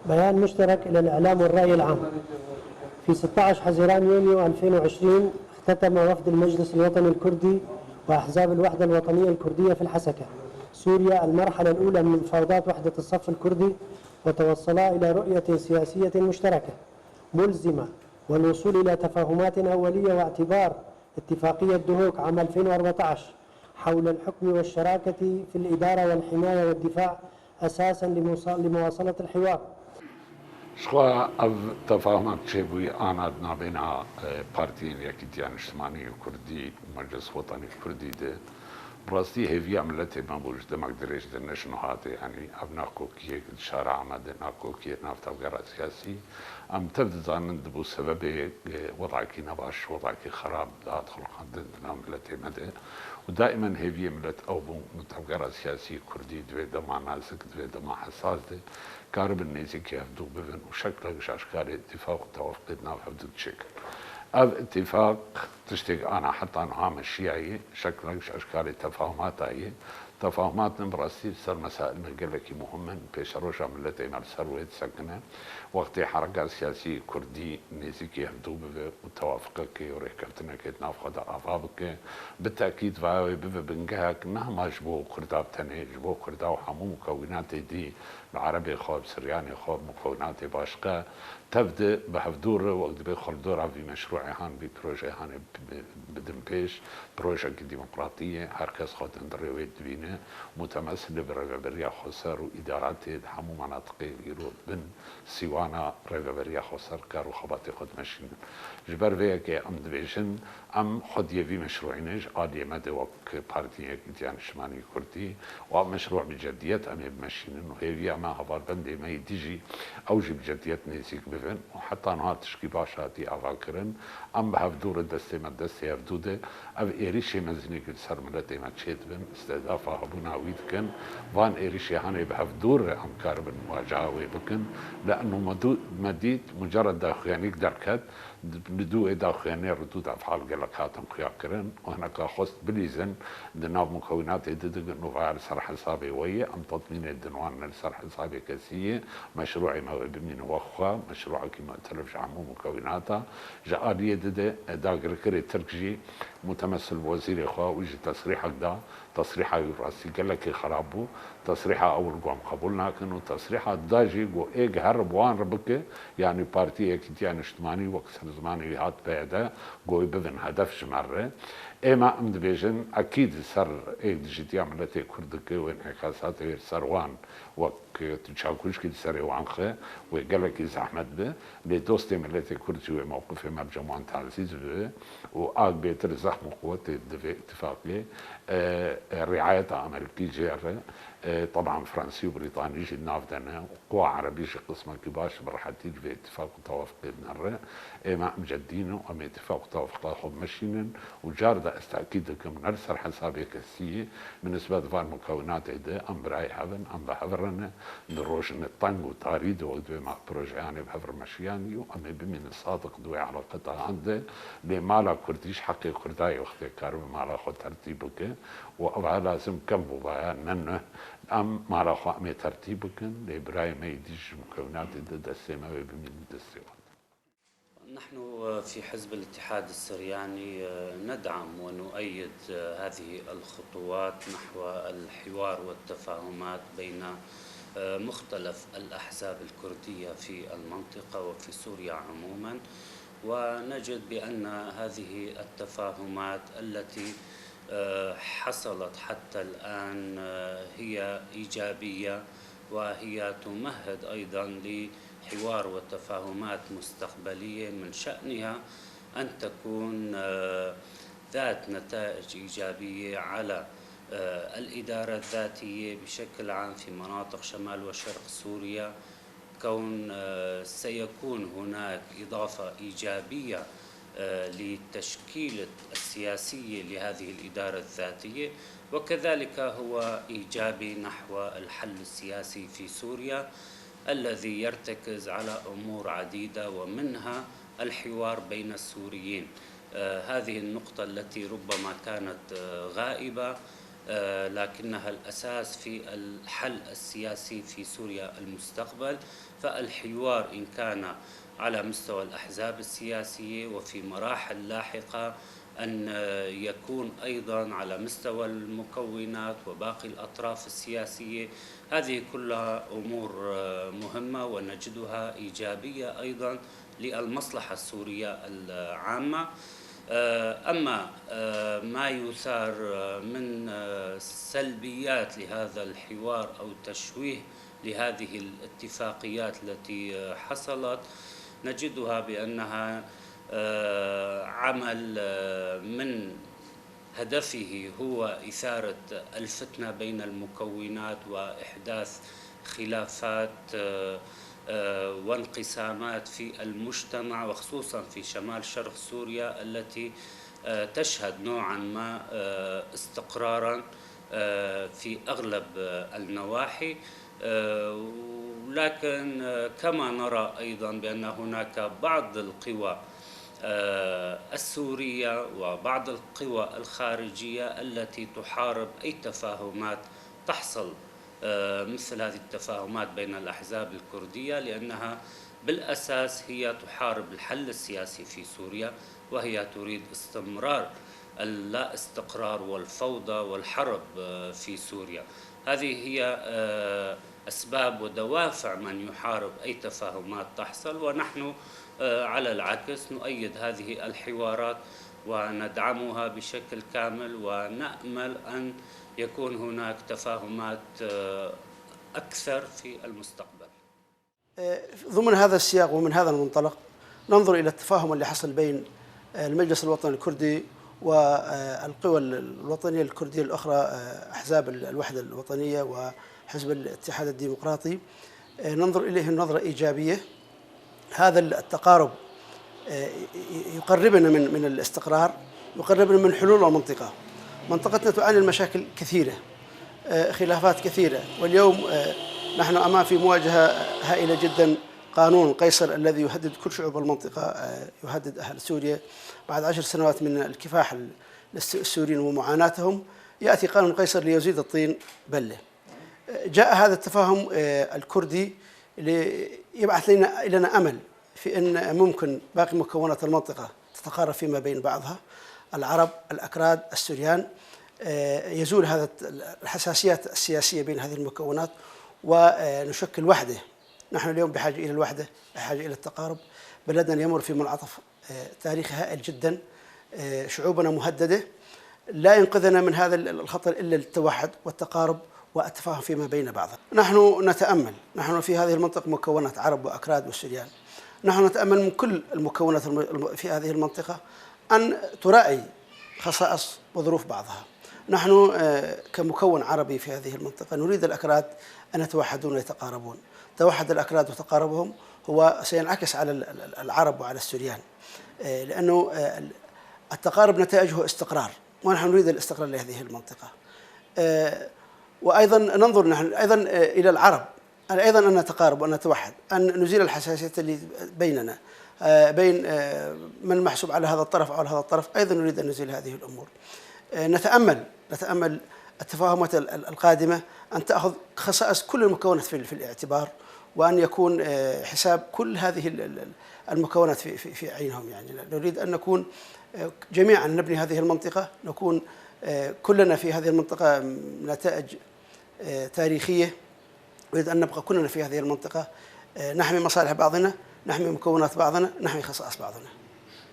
بيان مشترك إلى الإعلام والرأي العام. في 16 حزيران يونيو 2020 اختتم وفد المجلس الوطني الكردي وأحزاب الوحدة الوطنية الكردية في الحسكة سوريا المرحلة الأولى من مفاوضات وحدة الصف الكردي، وتوصلا إلى رؤية سياسية مشتركة ملزمة والوصول إلى تفاهمات أولية واعتبار اتفاقية دهوك عام 2014 حول الحكم والشراكة في الإدارة والحماية والدفاع أساسا لمواصلة الحوار. شخوا او تفاهمات چێبووی ئانادنا بێنا پارتیین یەکیتیان نیشتمانی و کوردی و مەجلس وەتانی کوردی دێ بڕاستی هێڤیا ملەتێ مەبووش دەمەک درێژ دە نەشن هاتێ ئەنی ئەو ناکۆکیەک شارە ئامادە ناکۆکیە نافتەوگەڕە سیاسی ئەم تەف دەزانن دەبوو سەبەبێ وەضعکی نەباش وەضعکی خراپ دات خڵقاندن ناو ملەتێ مەدێ و دائما هێڤیە ملەت ئەو بوو متەوگەڕە سیاسی کوردی دوێ دەما نازک دوێ دەما حساس دێ كارب النيزي كيف دو بفن وشكل اشكال اتفاق وتوافق ناو حدود شكل اف اتفاق تشتق انا حتى انا عام الشيعي شكل اشكال التفاهمات هي تفاهمات نبراسي صار مسائل مقلكي مهمة بيش روشا ملتي مال سرويت سكنة وقت حركة سياسية كردي نيزي كيف دو بفن وتوافق كي وريكبتنا كي تنافق افابك بالتأكيد فاوي بفن بنقاك مهما جبو كرداب تاني جبو كردا وحمو مكونات دي العربي خوب سرياني خوب مكونات باشقة تبدأ بحفدور وقت بيخل دورها في مشروع هان ببروجي هان بدن بيش بروجة ديمقراطية هركز خود اندرويت بينه متمثل بريفابريا خسر وإدارات حمو مناطقي يرو بن سيوانا ريفابريا خسر كارو خباتي خود ماشين جبر فيكي ام دبيشن ام خود يفي مشروعينج عالية مدى وك بارتية كتيان شماني كردي وام مشروع بجديات ام يبمشين انه هيفي ما هفار بندي ما يديجي اوجي بجديات نيسيك بفن وحتى نهار تشكي باشاتي افاكرن ام بهاف دور الدستي ما الدستي هفدوده اف ايريشي مزني كل سر ملتي ما تشيت بن استهدافا هبونا ويدكن وان ايريشي هاني بهاف دور ام كاربن مواجهة ويبكن لانه مديد مجرد داخيانيك دركت بدو داخياني ردود افعال قلقاتهم خياكرن وهناك خصت بليزن دناو مكونات يددق انه فعل سرح حسابي ويا ام تطمين الدنوان سرح حسابي كسيه مشروعي ما بمين وخا مشروع كما تلفش عمو مكوناتها جاء يدد داقر كري تركجي متمثل بوزير اخوا ويجي تصريحك دا تصريحه راسي قال لك خرابو تصريحه اول قام قبولنا كانوا تصريحه داجي جو ايج هرب وان ربك يعني بارتي كتيان اجتماعي وقت زماني هات بعدا جو بذن هدفش مره اما ام دبيجن اكيد سر اي ديجيتي عملتي كردك وانعكاسات غير سروان وك تشاكوش كي سري وعنخه وقال لك زحمت به لدوستي ملتي كردي موقف مرجمان تعزيز به واق بيتر زحم قوه اتفاقيه رعاية أمريكية جيرة طبعا فرنسي وبريطاني يجي نافدنا وقوى عربية قسمة كباش برحتيج في اتفاق وتوافق بين ما مجدينه أم اتفاق وتوافق تاخذ مشينا وجاردة استأكيد كم نرسل حسابي كسية بالنسبة لفار مكونات إده أم براي هذن أم بحفرنا نروج نطنج وتاريد وقدوي مع بروجي يعني بحفر مشياني أم بمن الصادق دوي علاقتها عنده لمالا كرديش حقي كرداي وقت كارب مالا خد ترتيبك وأبها لازم كم بيان أم مالا خامي ترتيبك لإبراهيم ما يديش مكونات الدستة ما بمن الدستة. نحن في حزب الاتحاد السرياني ندعم ونؤيد هذه الخطوات نحو الحوار والتفاهمات بين مختلف الأحزاب الكردية في المنطقة وفي سوريا عموما، ونجد بأن هذه التفاهمات التي حصلت حتى الآن هي إيجابية، وهي تمهد أيضا لحوار وتفاهمات مستقبلية من شأنها أن تكون ذات نتائج إيجابية على الإدارة الذاتية بشكل عام في مناطق شمال وشرق سوريا، كون سيكون هناك إضافة إيجابية للتشكيلة السياسية لهذه الإدارة الذاتية، وكذلك هو إيجابي نحو الحل السياسي في سوريا الذي يرتكز على أمور عديدة ومنها الحوار بين السوريين. هذه النقطة التي ربما كانت غائبة لكنها الأساس في الحل السياسي في سوريا المستقبل. فالحوار إن كان على مستوى الأحزاب السياسية وفي مراحل لاحقة أن يكون أيضا على مستوى المكونات وباقي الأطراف السياسية، هذه كلها أمور مهمة ونجدها إيجابية أيضا للمصلحة السورية العامة. أما ما يثار من سلبيات لهذا الحوار أو تشويه لهذه الاتفاقيات التي حصلت، نجدها بأنها عمل من هدفه هو إثارة الفتنة بين المكونات وإحداث خلافات وانقسامات في المجتمع، وخصوصا في شمال شرق سوريا التي تشهد نوعا ما استقرارا في أغلب النواحي. لكن كما نرى أيضا بأن هناك بعض القوى السورية وبعض القوى الخارجية التي تحارب أي تفاهمات تحصل مثل هذه التفاهمات بين الأحزاب الكردية، لأنها بالأساس هي تحارب الحل السياسي في سوريا، وهي تريد استمرار اللا استقرار والفوضى والحرب في سوريا. هذه هي أسباب ودوافع من يحارب أي تفاهمات تحصل، ونحن على العكس نؤيد هذه الحوارات وندعمها بشكل كامل، ونأمل أن يكون هناك تفاهمات أكثر في المستقبل. ضمن هذا السياق ومن هذا المنطلق ننظر إلى التفاهم اللي حصل بين المجلس الوطني الكردي والقوى الوطنية الكردية الأخرى، أحزاب الوحدة الوطنية وحزب الاتحاد الديمقراطي. ننظر إليه نظرة إيجابية. هذا التقارب يقربنا من الاستقرار، يقربنا من حلول المنطقة. منطقتنا تعاني المشاكل كثيرة، خلافات كثيرة، واليوم نحن أمام في مواجهة هائلة جدا. قانون قيصر الذي يهدد كل شعوب المنطقة، يهدد أهل سوريا بعد 10 سنوات من الكفاح السوريين ومعاناتهم، يأتي قانون قيصر ليزيد الطين بلة. جاء هذا التفاهم الكردي ليبعث لنا أمل في أن ممكن باقي مكونات المنطقة تتقارب فيما بين بعضها، العرب، الأكراد، السوريان، يزول هذا الحساسيات السياسية بين هذه المكونات ونشكل وحدة. نحن اليوم بحاجة إلى الوحدة، بحاجة إلى التقارب. بلدنا يمر في منعطف تاريخي هائل جدا، شعوبنا مهددة، لا ينقذنا من هذا الخطر إلا التوحد والتقارب والتفاهم فيما بين بعضها. نحن نتأمل، نحن في هذه المنطقة مكونات عرب وأكراد والسوريان، نحن نتأمل من كل المكونات في هذه المنطقة أن تراعي خصائص وظروف بعضها. نحن كمكون عربي في هذه المنطقة نريد الأكراد أن يتوحدون ويتقاربون. توحد الأكراد وتقاربهم هو سينعكس على العرب وعلى السوريان، لأنه التقارب نتائجه استقرار، ونحن نريد الاستقرار لهذه المنطقة. وأيضا ننظر نحن أيضا إلى العرب، أيضا أن نتقارب وأن نتوحد، أن نزيل الحساسية اللي بيننا بين من محسوب على هذا الطرف أو على هذا الطرف. أيضا نريد أن نزيل هذه الأمور. نتأمل التفاهمات القادمة أن تأخذ خصائص كل المكونات في الاعتبار، وأن يكون حساب كل هذه المكونات في عينهم. يعني نريد أن نكون جميعا نبني هذه المنطقة، نكون كلنا في هذه المنطقة نتائج تاريخية. نريد أن نبقى كلنا في هذه المنطقة، نحمي مصالح بعضنا، نحمي مكونات بعضنا، نحمي خصائص بعضنا.